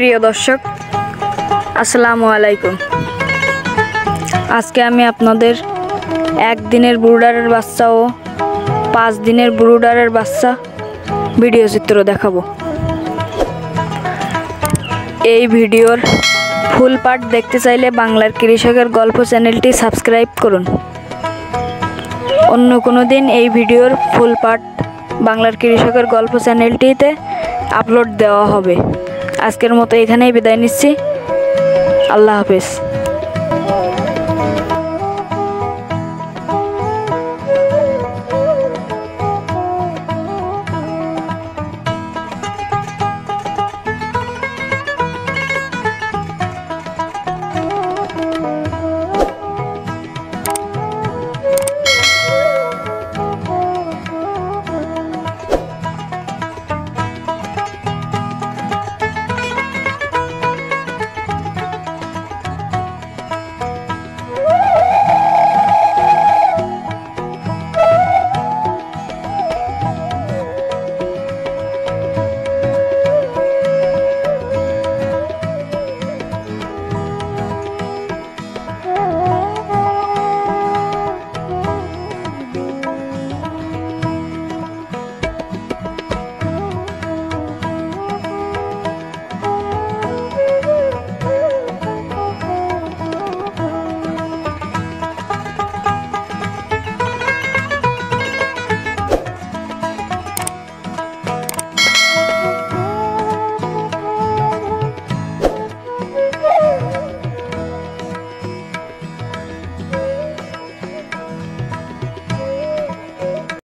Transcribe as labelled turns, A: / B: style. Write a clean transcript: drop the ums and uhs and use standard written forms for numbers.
A: প্রিয় দর্শক, আসসালামু আলাইকুম। আজকে আমি আপনাদের একদিনের ব্রুডারের বাচ্চা ও 5 দিনের ব্রুডারের বাচ্চা ভিডিও চিত্র দেখাবো। এই ভিডিওর ফুল পার্ট দেখতে চাইলে বাংলার কৃষকের গল্প চ্যানেলটি সাবস্ক্রাইব করুন। অন্য কোনো দিন এই ভিডিওর ফুল পার্ট বাংলার কৃষকের গল্প চ্যানেলটিতে আপলোড দেওয়া হবে। আজকের মতো এখানেই বিদায় নিচ্ছি। আল্লাহ হাফেজ।